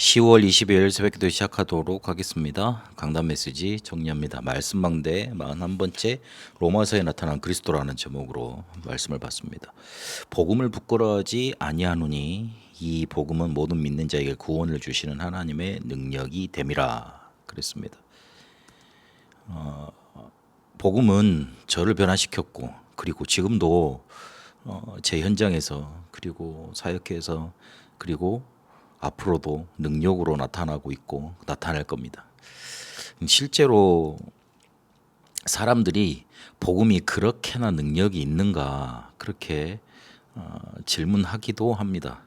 10월 20일 새벽기도 시작하도록 하겠습니다. 강단 메시지 정리합니다. 말씀망대 41번째 로마서에 나타난 그리스도라는 제목으로 말씀을 봤습니다. 복음을 부끄러워하지 아니하노니 이 복음은 모든 믿는 자에게 구원을 주시는 하나님의 능력이 됨이라 그랬습니다. 복음은 저를 변화시켰고 그리고 지금도 제 현장에서 그리고 사역회에서 그리고 앞으로도 능력으로 나타나고 있고 나타날 겁니다. 실제로 사람들이 복음이 그렇게나 능력이 있는가 그렇게 질문하기도 합니다.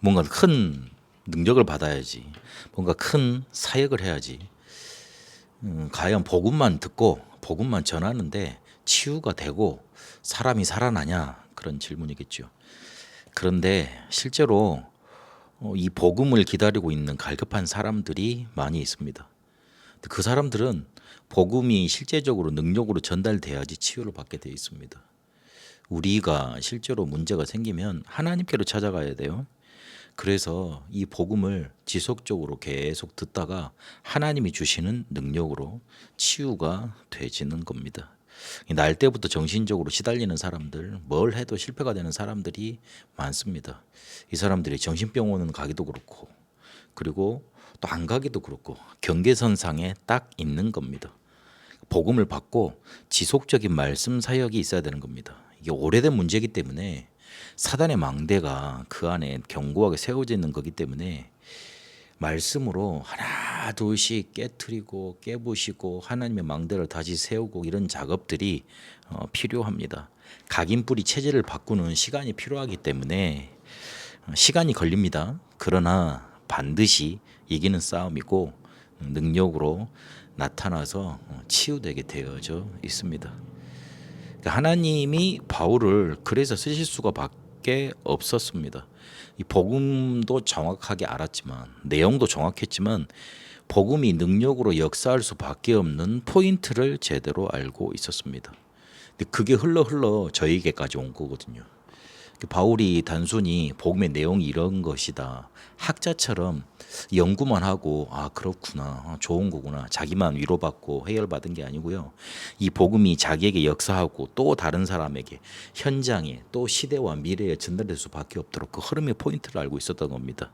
뭔가 큰 능력을 받아야지, 뭔가 큰 사역을 해야지. 과연 복음만 듣고 복음만 전하는데 치유가 되고 사람이 살아나냐 그런 질문이겠죠. 그런데 실제로 이 복음을 기다리고 있는 갈급한 사람들이 많이 있습니다. 그 사람들은 복음이 실제적으로 능력으로 전달돼야지 치유를 받게 되어 있습니다. 우리가 실제로 문제가 생기면 하나님께로 찾아가야 돼요. 그래서 이 복음을 지속적으로 계속 듣다가 하나님이 주시는 능력으로 치유가 되지는 겁니다. 날 때부터 정신적으로 시달리는 사람들, 뭘 해도 실패가 되는 사람들이 많습니다. 이 사람들이 정신병원은 가기도 그렇고 그리고 또 안 가기도 그렇고 경계선상에 딱 있는 겁니다. 복음을 받고 지속적인 말씀 사역이 있어야 되는 겁니다. 이게 오래된 문제이기 때문에 사단의 망대가 그 안에 견고하게 세워져 있는 거기 때문에 말씀으로 하나 둘씩 깨트리고 깨부시고 하나님의 망대를 다시 세우고 이런 작업들이 필요합니다. 각인뿌리 체질을 바꾸는 시간이 필요하기 때문에 시간이 걸립니다. 그러나 반드시 이기는 싸움이고 능력으로 나타나서 치유되게 되어져 있습니다. 하나님이 바울을 그래서 쓰실 수가 밖에 없었습니다. 이 복음도 정확하게 알았지만 내용도 정확했지만 복음이 능력으로 역사할 수밖에 없는 포인트를 제대로 알고 있었습니다. 근데 그게 흘러 저에게까지 온 거거든요. 바울이 단순히 복음의 내용이 이런 것이다. 학자처럼 연구만 하고 그렇구나. 좋은 거구나. 자기만 위로받고 해결받은 게 아니고요. 이 복음이 자기에게 역사하고 또 다른 사람에게 현장에 또 시대와 미래에 전달될 수밖에 없도록 그 흐름의 포인트를 알고 있었던 겁니다.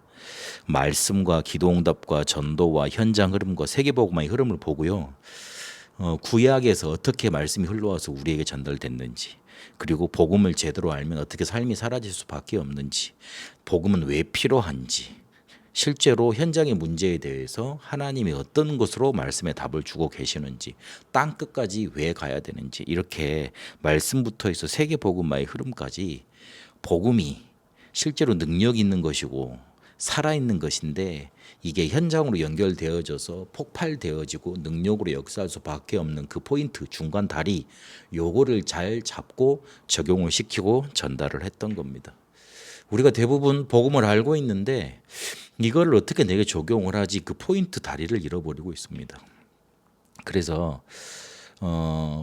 말씀과 기도응답과 전도와 현장 흐름과 세계복음화의 흐름을 보고요. 구약에서 어떻게 말씀이 흘러와서 우리에게 전달됐는지 그리고 복음을 제대로 알면 어떻게 삶이 사라질 수밖에 없는지 복음은 왜 필요한지 실제로 현장의 문제에 대해서 하나님이 어떤 것으로 말씀에 답을 주고 계시는지 땅 끝까지 왜 가야 되는지 이렇게 말씀부터 해서 세계복음화의 흐름까지 복음이 실제로 능력 있는 것이고 살아있는 것인데 이게 현장으로 연결되어져서 폭발되어지고 능력으로 역사할 수밖에 없는 그 포인트 중간 다리 요거를 잘 잡고 적용을 시키고 전달을 했던 겁니다. 우리가 대부분 복음을 알고 있는데 이걸 어떻게 내게 적용을 하지 그 포인트 다리를 잃어버리고 있습니다. 그래서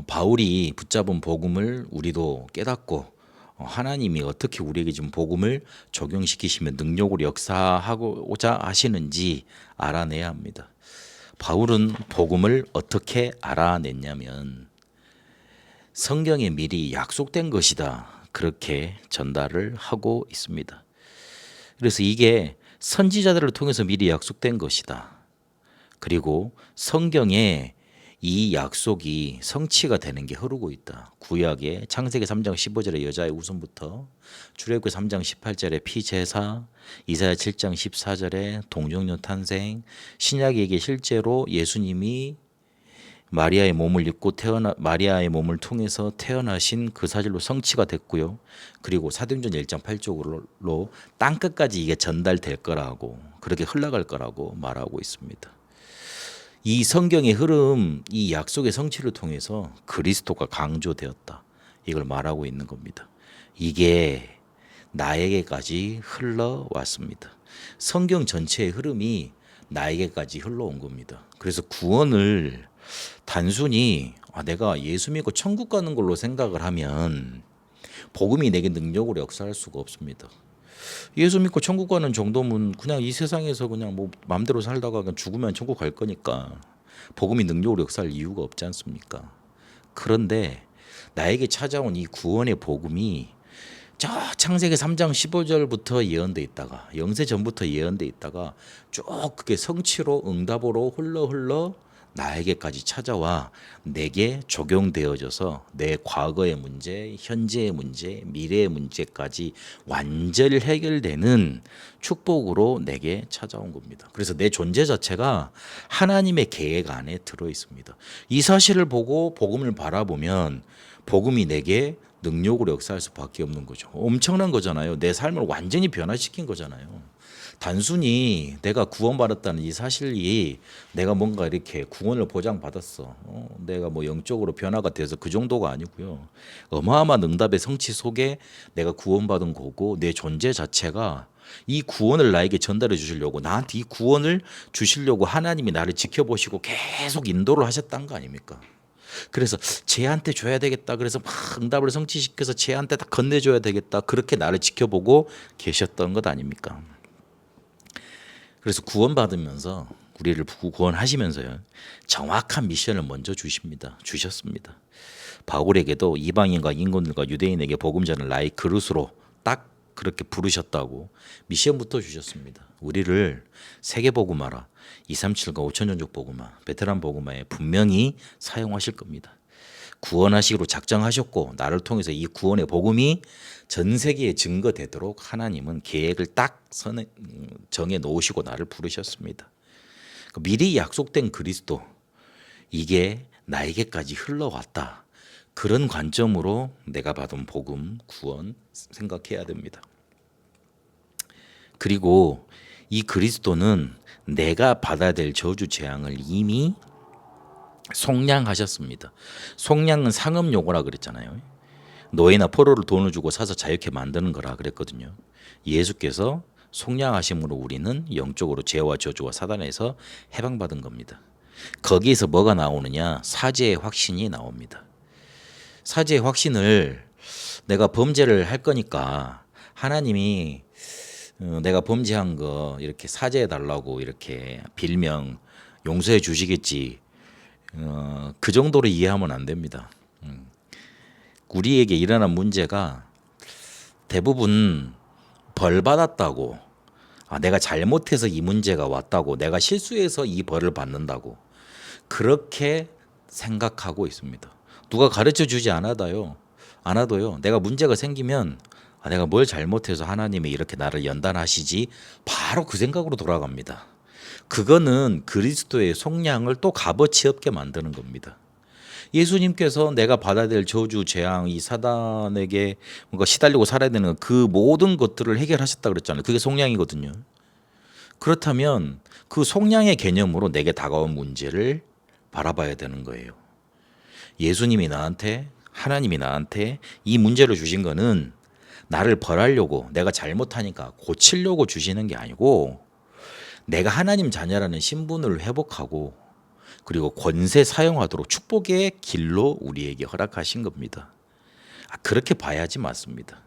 바울이 붙잡은 복음을 우리도 깨닫고 하나님이 어떻게 우리에게 지금 복음을 적용시키시면 능력으로 역사하고자 하시는지 알아내야 합니다. 바울은 복음을 어떻게 알아냈냐면 성경에 미리 약속된 것이다. 그렇게 전달을 하고 있습니다. 그래서 이게 선지자들을 통해서 미리 약속된 것이다. 그리고 성경에 이 약속이 성취가 되는 게 흐르고 있다. 구약의 창세기 3장 15절에 여자의 우선부터 출애굽기 3장 18절에 피제사, 이사야 7장 14절에 동정녀 탄생, 신약에게 실제로 예수님이 마리아의 몸을 입고 마리아의 몸을 통해서 태어나신 그 사실로 성취가 됐고요. 그리고 사도행전 1장 8절로 땅 끝까지 이게 전달될 거라고 그렇게 흘러갈 거라고 말하고 있습니다. 이 성경의 흐름, 이 약속의 성취를 통해서 그리스도가 강조되었다. 이걸 말하고 있는 겁니다. 이게 나에게까지 흘러왔습니다. 성경 전체의 흐름이 나에게까지 흘러온 겁니다. 그래서 구원을 단순히 내가 예수 믿고 천국 가는 걸로 생각을 하면 복음이 내게 능력으로 역사할 수가 없습니다. 예수 믿고 천국 가는 정도면 그냥 이 세상에서 그냥 뭐 마음대로 살다가 그냥 죽으면 천국 갈 거니까 복음이 능력으로 역사할 이유가 없지 않습니까? 그런데 나에게 찾아온 이 구원의 복음이 저 창세기 3장 15절부터 예언돼 있다가 영세 전부터 예언돼 있다가 쭉 그게 성취로 응답으로 흘러 나에게까지 찾아와 내게 적용되어져서 내 과거의 문제, 현재의 문제, 미래의 문제까지 완전히 해결되는 축복으로 내게 찾아온 겁니다. 그래서 내 존재 자체가 하나님의 계획 안에 들어 있습니다. 이 사실을 보고 복음을 바라보면 복음이 내게 능력으로 역사할 수밖에 없는 거죠. 엄청난 거잖아요. 내 삶을 완전히 변화시킨 거잖아요. 단순히 내가 구원받았다는 이 사실이 내가 뭔가 이렇게 구원을 보장받았어. 내가 뭐 영적으로 변화가 돼서 그 정도가 아니고요. 어마어마한 응답의 성취 속에 내가 구원받은 거고 내 존재 자체가 이 구원을 나에게 전달해 주시려고 나한테 이 구원을 주시려고 하나님이 나를 지켜보시고 계속 인도를 하셨다는 거 아닙니까? 그래서 쟤한테 줘야 되겠다. 그래서 막 응답을 성취시켜서 쟤한테 다 건네줘야 되겠다. 그렇게 나를 지켜보고 계셨던 것 아닙니까? 그래서 구원받으면서 우리를 구원하시면서요. 정확한 미션을 먼저 주셨습니다. 바울에게도 이방인과 인권들과 유대인에게 복음 전을 나의 그릇으로 딱 그렇게 부르셨다고 미션부터 주셨습니다. 우리를 세계 복음화라 237과 5천 종족 복음화, 베테랑 복음화에 분명히 사용하실 겁니다. 구원하시기로 작정하셨고 나를 통해서 이 구원의 복음이 전 세계에 증거되도록 하나님은 계획을 딱 정해 놓으시고 나를 부르셨습니다. 미리 약속된 그리스도 이게 나에게까지 흘러왔다. 그런 관점으로 내가 받은 복음, 구원 생각해야 됩니다. 그리고 이 그리스도는 내가 받아야 될 저주 재앙을 이미 속량하셨습니다. 속량은 상업 용어라 그랬잖아요. 노예나 포로를 돈을 주고 사서 자유케 만드는 거라 그랬거든요. 예수께서 속량하심으로 우리는 영적으로 죄와 저주와 사단에서 해방받은 겁니다. 거기에서 뭐가 나오느냐? 사죄의 확신이 나옵니다. 사죄의 확신을 내가 범죄를 할 거니까 하나님이 내가 범죄한 거 이렇게 사죄해 달라고 이렇게 빌면 용서해 주시겠지. 그 정도로 이해하면 안 됩니다. 우리에게 일어난 문제가 대부분 벌 받았다고, 내가 잘못해서 이 문제가 왔다고, 내가 실수해서 이 벌을 받는다고 그렇게 생각하고 있습니다. 누가 가르쳐 주지 않아도요. 내가 문제가 생기면 내가 뭘 잘못해서 하나님이 이렇게 나를 연단하시지 바로 그 생각으로 돌아갑니다. 그거는 그리스도의 속량을 또 값어치 없게 만드는 겁니다. 예수님께서 내가 받아야 될 저주, 재앙, 이 사단에게 뭔가 시달리고 살아야 되는 그 모든 것들을 해결하셨다 그랬잖아요. 그게 속량이거든요. 그렇다면 그 속량의 개념으로 내게 다가온 문제를 바라봐야 되는 거예요. 예수님이 나한테, 하나님이 나한테 이 문제를 주신 거는 나를 벌하려고, 내가 잘못하니까 고치려고 주시는 게 아니고 내가 하나님 자녀라는 신분을 회복하고 그리고 권세 사용하도록 축복의 길로 우리에게 허락하신 겁니다. 그렇게 봐야지 맞습니다.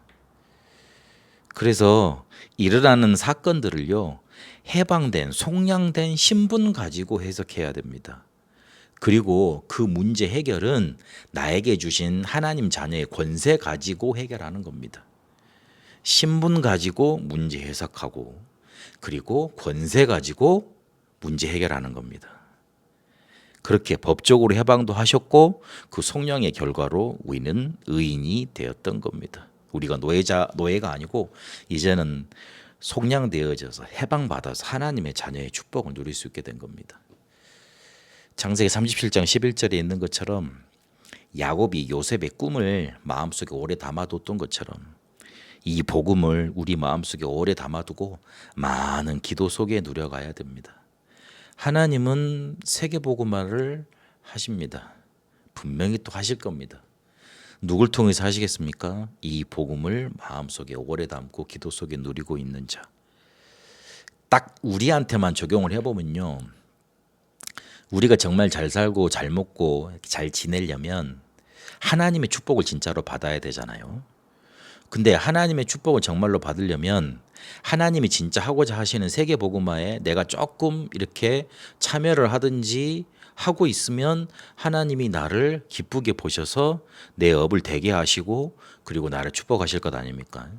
그래서 일어나는 사건들을요, 해방된, 속량된 신분 가지고 해석해야 됩니다. 그리고 그 문제 해결은 나에게 주신 하나님 자녀의 권세 가지고 해결하는 겁니다. 신분 가지고 문제 해석하고 그리고 권세 가지고 문제 해결하는 겁니다. 그렇게 법적으로 해방도 하셨고 그 속량의 결과로 우리는 의인이 되었던 겁니다. 우리가 노예가 아니고 이제는 속량되어져서 해방받아서 하나님의 자녀의 축복을 누릴 수 있게 된 겁니다. 창세기 37장 11절에 있는 것처럼 야곱이 요셉의 꿈을 마음속에 오래 담아뒀던 것처럼 이 복음을 우리 마음속에 오래 담아두고 많은 기도 속에 누려가야 됩니다. 하나님은 세계복음화를 하십니다. 분명히 또 하실 겁니다. 누굴 통해서 하시겠습니까? 이 복음을 마음속에 오래 담고 기도 속에 누리고 있는 자. 딱 우리한테만 적용을 해보면요. 우리가 정말 잘 살고 잘 먹고 잘 지내려면 하나님의 축복을 진짜로 받아야 되잖아요. 근데 하나님의 축복을 정말로 받으려면 하나님이 진짜 하고자 하시는 세계 복음화에 내가 조금 이렇게 참여를 하든지 하고 있으면 하나님이 나를 기쁘게 보셔서 내 업을 되게 하시고 그리고 나를 축복하실 것 아닙니까?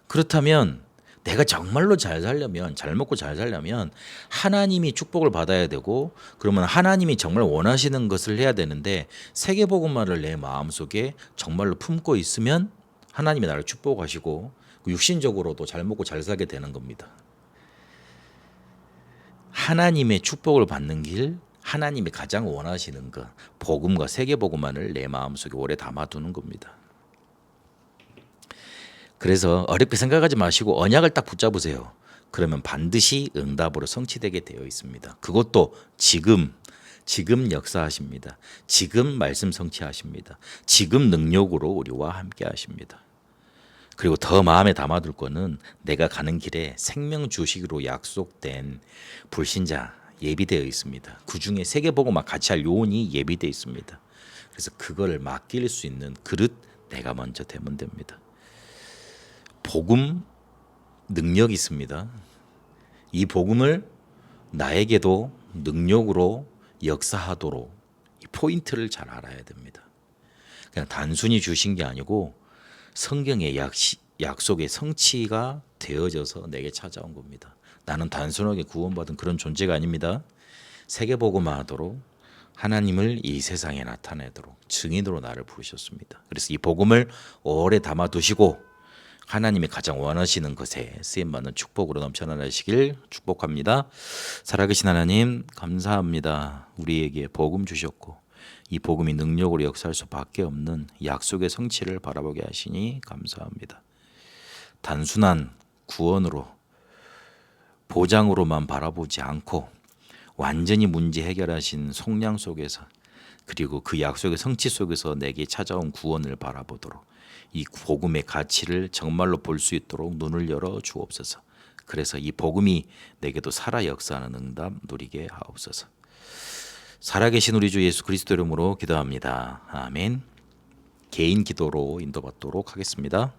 그렇다면 내가 정말로 잘 살려면, 잘 먹고 잘 살려면 하나님이 축복을 받아야 되고, 그러면 하나님이 정말 원하시는 것을 해야 되는데 세계복음화를 내 마음속에 정말로 품고 있으면 하나님이 나를 축복하시고 육신적으로도 잘 먹고 잘 살게 되는 겁니다. 하나님의 축복을 받는 길, 하나님이 가장 원하시는 것, 복음과 세계복음화를 내 마음속에 오래 담아두는 겁니다. 그래서 어렵게 생각하지 마시고 언약을 딱 붙잡으세요. 그러면 반드시 응답으로 성취되게 되어 있습니다. 그것도 지금 역사하십니다. 지금 말씀 성취하십니다. 지금 능력으로 우리와 함께 하십니다. 그리고 더 마음에 담아둘 거는 내가 가는 길에 생명 주시기로 약속된 불신자 예비되어 있습니다. 그중에 세계복음화 같이 할 요원이 예비되어 있습니다. 그래서 그거를 맡길 수 있는 그릇 내가 먼저 되면 됩니다. 복음 능력이 있습니다. 이 복음을 나에게도 능력으로 역사하도록 이 포인트를 잘 알아야 됩니다. 그냥 단순히 주신 게 아니고 성경의 약속의 성취가 되어져서 내게 찾아온 겁니다. 나는 단순하게 구원받은 그런 존재가 아닙니다. 세계복음화하도록 하나님을 이 세상에 나타내도록 증인으로 나를 부르셨습니다. 그래서 이 복음을 오래 담아두시고 하나님이 가장 원하시는 것에 쓰임받는 축복으로 넘쳐나시길 축복합니다. 살아계신 하나님 감사합니다. 우리에게 복음 주셨고 이 복음이 능력으로 역사할 수밖에 없는 약속의 성취를 바라보게 하시니 감사합니다. 단순한 구원으로 보장으로만 바라보지 않고 완전히 문제 해결하신 속량 속에서 그리고 그 약속의 성취 속에서 내게 찾아온 구원을 바라보도록 이 복음의 가치를 정말로 볼 수 있도록 눈을 열어 주옵소서. 그래서 이 복음이 내게도 살아 역사하는 응답 누리게 하옵소서. 살아계신 우리 주 예수 그리스도 이름으로 기도합니다. 아멘. 개인 기도로 인도받도록 하겠습니다.